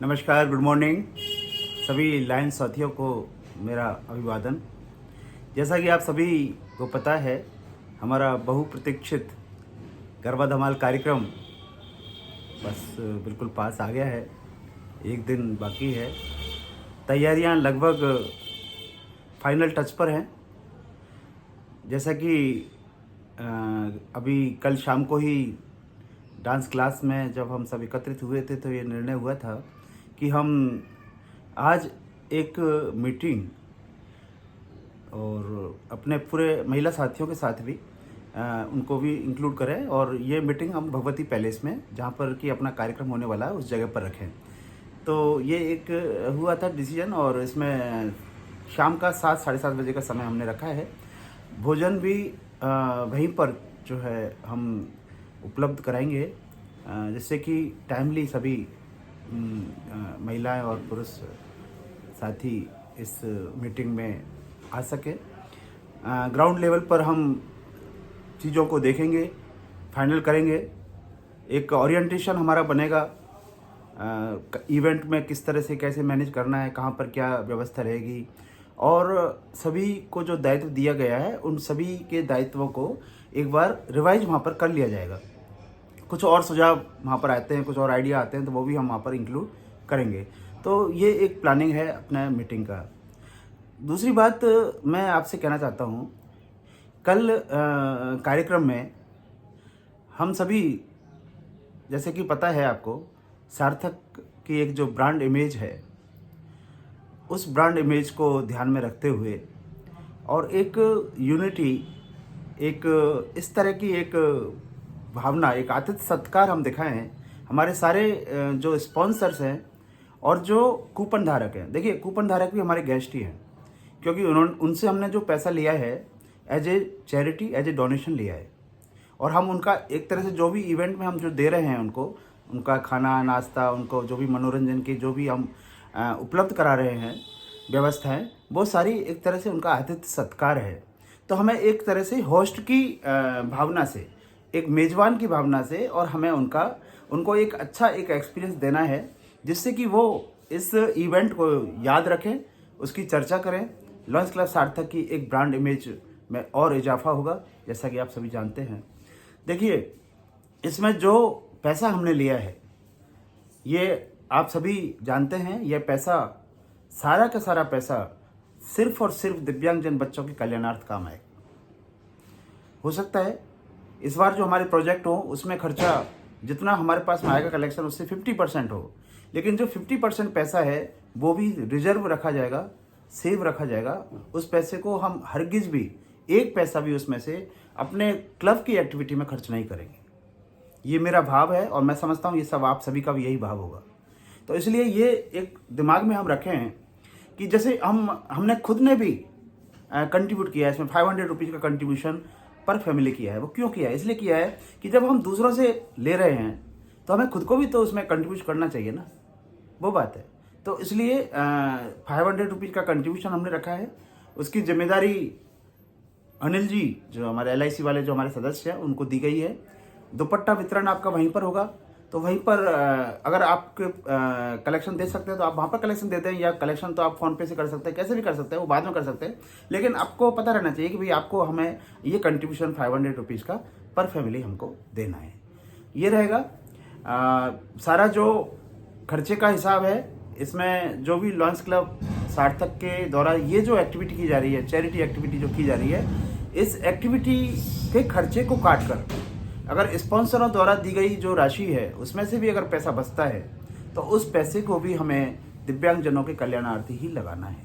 नमस्कार, good morning सभी Lions साथियों को मेरा अभिवादन। जैसा कि आप सभी को पता है, हमारा बहुप्रतीक्षित गरबा धमाल कार्यक्रम बस बिल्कुल पास आ गया है। एक दिन बाकी है। तैयारियां लगभग फाइनल टच पर हैं। जैसा कि अभी कल शाम को ही डांस क्लास में जब हम सब एकत्रित हुए थे तो ये निर्णय हुआ था कि हम आज एक मीटिंग और अपने पूरे महिला साथियों के साथ भी उनको भी इंक्लूड करें और ये मीटिंग हम भगवती पैलेस में, जहाँ पर कि अपना कार्यक्रम होने वाला है, उस जगह पर रखें। तो ये एक हुआ था डिसीजन और इसमें शाम का 7-7:30 बजे का समय हमने रखा है। भोजन भी वहीं पर जो है हम उपलब्ध कराएंगे, जिससे कि टाइमली सभी महिलाएं और पुरुष साथी इस मीटिंग में आ सके। ग्राउंड लेवल पर हम चीज़ों को देखेंगे, फाइनल करेंगे। एक ओरिएंटेशन हमारा बनेगा, इवेंट में किस तरह से कैसे मैनेज करना है, कहाँ पर क्या व्यवस्था रहेगी, और सभी को जो दायित्व दिया गया है उन सभी के दायित्वों को एक बार रिवाइज वहाँ पर कर लिया जाएगा। कुछ और सुझाव वहाँ पर आते हैं, कुछ और आइडिया आते हैं, तो वो भी हम वहाँ पर इंक्लूड करेंगे। तो ये एक प्लानिंग है अपना मीटिंग का। दूसरी बात मैं आपसे कहना चाहता हूँ, कल कार्यक्रम में हम सभी, जैसे कि पता है आपको, सार्थक की एक जो ब्रांड इमेज है, उस ब्रांड इमेज को ध्यान में रखते हुए और एक यूनिटी, एक इस तरह की एक भावना, एक आतिथ्य सत्कार हम दिखाएं हैं। हमारे सारे जो स्पॉन्सर्स हैं और जो कूपन धारक हैं, देखिए कूपन धारक भी हमारे गेस्ट ही हैं, क्योंकि उनसे हमने जो पैसा लिया है as a charity, as a donation लिया है, और हम उनका एक तरह से जो भी इवेंट में हम जो दे रहे हैं उनको, उनका खाना नाश्ता, उनको जो भी मनोरंजन की जो भी हम उपलब्ध करा रहे हैं व्यवस्थाएं, वो सारी एक तरह से उनका आतिथ्य सत्कार है। तो हमें एक तरह से होस्ट की भावना से, एक मेज़बान की भावना से, और हमें उनको एक अच्छा एक एक्सपीरियंस देना है, जिससे कि वो इस इवेंट को याद रखें, उसकी चर्चा करें। लॉयंस क्लब सार्थक की एक ब्रांड इमेज में और इजाफा होगा, जैसा कि आप सभी जानते हैं। देखिए, इसमें जो पैसा हमने लिया है, ये आप सभी जानते हैं, यह पैसा, सारा का सारा पैसा सिर्फ और सिर्फ दिव्यांगजन बच्चों के कल्याणार्थ काम आए। हो सकता है इस बार जो हमारे प्रोजेक्ट हो उसमें खर्चा जितना हमारे पास में आएगा कलेक्शन, उससे 50% हो, लेकिन जो 50% पैसा है वो भी रिजर्व रखा जाएगा, सेव रखा जाएगा। उस पैसे को हम हरगिज भी एक पैसा भी उसमें से अपने क्लब की एक्टिविटी में खर्च नहीं करेंगे। ये मेरा भाव है और मैं समझता हूँ ये सब आप सभी का भी यही भाव होगा। तो इसलिए ये एक दिमाग में हम रखें हैं कि जैसे हमने खुद ने भी कंट्रीब्यूट किया है, इसमें 500 रुपीज़ का कंट्रीब्यूशन पर फैमिली किया है। वो क्यों किया है? इसलिए किया है कि जब हम दूसरों से ले रहे हैं तो हमें खुद को भी तो उसमें कंट्रीब्यूट करना चाहिए ना, वो बात है। तो इसलिए 500 रुपीज़ का कंट्रीब्यूशन हमने रखा है। उसकी जिम्मेदारी अनिल जी, जो हमारे LIC वाले जो हमारे सदस्य हैं, उनको दी गई है। दुपट्टा वितरण आपका वहीं पर होगा, तो वहीं पर अगर आप कलेक्शन दे सकते हैं तो आप वहाँ पर कलेक्शन देते हैं, या कलेक्शन तो आप फ़ोन पे से कर सकते हैं, कैसे भी कर सकते हैं, वो बाद में कर सकते हैं। लेकिन आपको पता रहना चाहिए कि भाई आपको हमें ये कंट्रीब्यूशन 500 रुपीज़ का पर फैमिली हमको देना है। ये रहेगा सारा जो खर्चे का हिसाब है। इसमें जो भी लॉयंस क्लब सार्थक के द्वारा ये जो एक्टिविटी की जा रही है, चैरिटी एक्टिविटी जो की जा रही है, इस एक्टिविटी के खर्चे को काट कर अगर स्पॉन्सरों द्वारा दी गई जो राशि है उसमें से भी अगर पैसा बचता है तो उस पैसे को भी हमें दिव्यांगजनों के कल्याणार्थी ही लगाना है।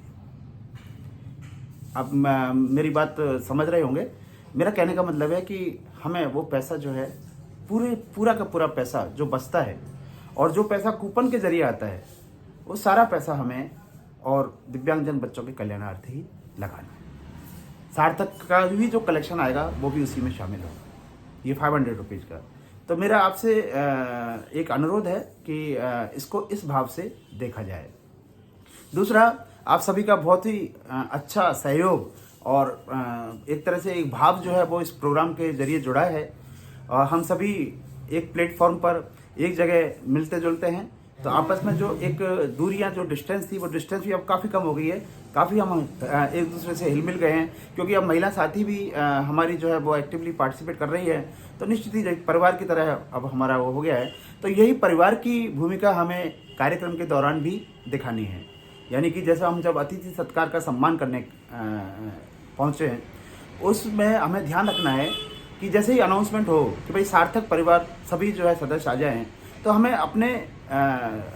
अब मेरी बात समझ रहे होंगे। मेरा कहने का मतलब है कि हमें वो पैसा जो है, पूरा का पूरा पैसा जो बचता है और जो पैसा कूपन के जरिए आता है, वो सारा पैसा हमें और दिव्यांगजन बच्चों के कल्याणार्थी ही लगाना है। सार्थक का भी जो कलेक्शन आएगा वो भी उसी में शामिल होगा, ये 500 रुपीज़ का। तो मेरा आपसे एक अनुरोध है कि इसको इस भाव से देखा जाए। दूसरा, आप सभी का बहुत ही अच्छा सहयोग और एक तरह से एक भाव जो है वो इस प्रोग्राम के जरिए जुड़ा है। और हम सभी एक प्लेटफॉर्म पर एक जगह मिलते जुलते हैं, तो आपस में जो एक दूरियां, जो डिस्टेंस थी, वो डिस्टेंस भी अब काफ़ी कम हो गई है। काफ़ी हम एक दूसरे से हिल मिल गए हैं, क्योंकि अब महिला साथी भी हमारी जो है वो एक्टिवली पार्टिसिपेट कर रही है। तो निश्चित ही एक परिवार की तरह अब हमारा वो हो गया है। तो यही परिवार की भूमिका हमें कार्यक्रम के दौरान भी दिखानी है। यानी कि जैसे हम जब अतिथि सत्कार का सम्मान करने पहुँचे हैं, उसमें हमें ध्यान रखना है कि जैसे ही अनाउंसमेंट हो कि भाई सार्थक परिवार सभी जो है सदस्य आ जाएं, तो हमें अपने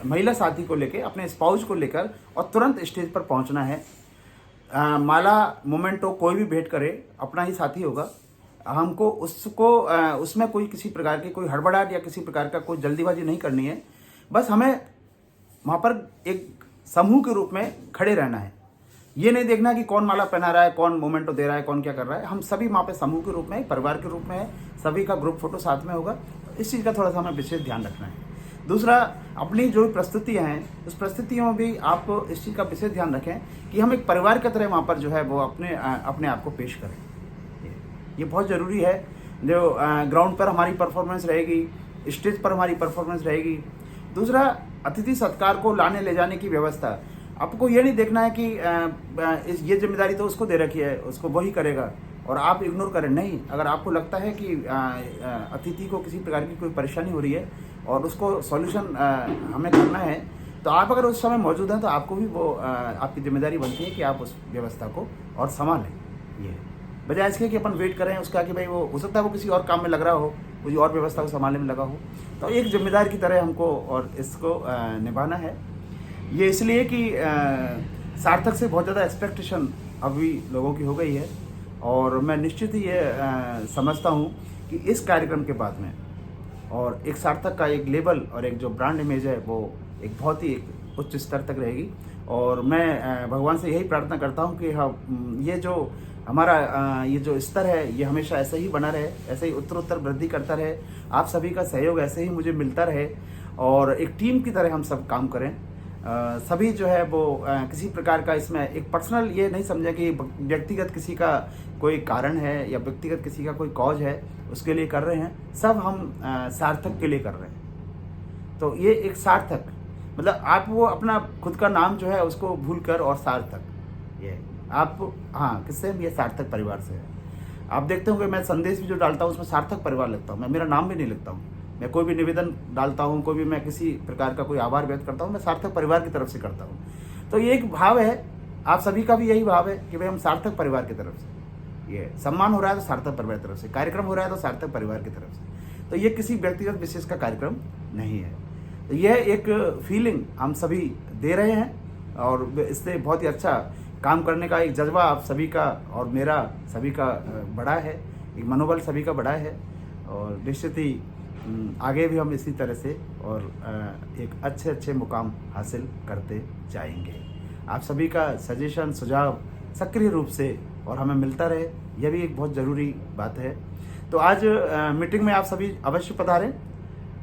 महिला साथी को लेकर, अपने स्पाउस को लेकर और तुरंत स्टेज पर पहुंचना है। माला मोमेंटो कोई भी भेंट करे, अपना ही साथी होगा। हमको उसको उसमें कोई किसी प्रकार की कोई हड़बड़ाहट या किसी प्रकार का कोई जल्दीबाजी नहीं करनी है। बस हमें वहाँ पर एक समूह के रूप में खड़े रहना है। ये नहीं देखना कि कौन माला पहना रहा है, कौन मोमेंटो दे रहा है, कौन क्या कर रहा है। हम सभी वहाँ पे समूह के रूप में, परिवार के रूप में है, सभी का ग्रुप फोटो साथ में होगा। इस चीज़ का थोड़ा सा हमें विशेष ध्यान रखना है। दूसरा, अपनी जो प्रस्तुतियाँ हैं, उस प्रस्तुतियों में भी आप इस चीज़ का विशेष ध्यान रखें कि हम एक परिवार की तरह वहाँ पर जो है वो अपने आप को पेश करें। ये बहुत ज़रूरी है। जो ग्राउंड पर हमारी परफॉर्मेंस रहेगी, स्टेज पर हमारी परफॉर्मेंस रहेगी। दूसरा, अतिथि सत्कार को लाने ले जाने की व्यवस्था। आपको ये नहीं देखना है कि ये जिम्मेदारी तो उसको दे रखी है, उसको वही करेगा और आप इग्नोर करें। नहीं, अगर आपको लगता है कि अतिथि को किसी प्रकार की कोई परेशानी हो रही है और उसको सॉल्यूशन हमें करना है, तो आप अगर उस समय मौजूद हैं तो आपको भी वो आपकी जिम्मेदारी बनती है कि आप उस व्यवस्था को और संभालें। ये बजाय इसके कि अपन वेट करें उसका कि भाई वो हो सकता है वो किसी और काम में लग रहा हो, कोई और व्यवस्था को संभालने में लगा हो। तो एक जिम्मेदार की तरह हमको और इसको निभाना है। ये इसलिए कि सार्थक से बहुत ज़्यादा एक्सपेक्टेशन अभी लोगों की हो गई है और मैं निश्चित ही ये समझता हूँ कि इस कार्यक्रम के बाद में और एक सार्थक का एक लेवल और एक जो ब्रांड इमेज है वो एक बहुत ही एक उच्च स्तर तक रहेगी। और मैं भगवान से यही प्रार्थना करता हूँ कि हम ये जो हमारा ये जो स्तर है ये हमेशा ऐसे ही बना रहे, ऐसे ही उत्तरोत्तर वृद्धि करता रहे। आप सभी का सहयोग ऐसे ही मुझे मिलता रहे और एक टीम की तरह हम सब काम करें। सभी जो है वो किसी प्रकार का इसमें एक पर्सनल ये नहीं समझे कि व्यक्तिगत किसी का कोई कारण है या व्यक्तिगत किसी का कोई कॉज है उसके लिए कर रहे हैं। सब हम सार्थक के लिए कर रहे हैं। तो ये एक सार्थक मतलब आप वो अपना खुद का नाम जो है उसको भूलकर और सार्थक, ये आप किससे, ये सार्थक परिवार से है। आप देखते होंगे मैं संदेश भी जो डालता हूँ उसमें सार्थक परिवार लिखता हूँ, मैं मेरा नाम भी नहीं लिखता हूँ। मैं कोई भी निवेदन डालता हूँ, कोई भी मैं किसी प्रकार का कोई आभार व्यक्त करता हूँ, मैं सार्थक परिवार की तरफ से करता हूँ। तो ये एक भाव है, आप सभी का भी यही भाव है कि भाई हम सार्थक परिवार की तरफ से, ये सम्मान हो रहा है तो सार्थक परिवार की तरफ से, कार्यक्रम हो रहा है तो सार्थक परिवार की तरफ से। तो ये किसी व्यक्तिगत विशेष का कार्यक्रम नहीं है। तो यह एक फीलिंग हम सभी दे रहे हैं और इससे बहुत ही अच्छा काम करने का एक जज्बा आप सभी का और मेरा सभी का बड़ा है, एक मनोबल सभी का बड़ा है। और निश्चित ही आगे भी हम इसी तरह से और एक अच्छे मुकाम हासिल करते जाएंगे। आप सभी का सजेशन, सुझाव सक्रिय रूप से और हमें मिलता रहे, यह भी एक बहुत ज़रूरी बात है। तो आज मीटिंग में आप सभी अवश्य पधारें,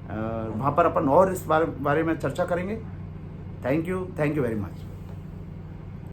वहाँ पर अपन और इस बारे में चर्चा करेंगे। Thank you very much.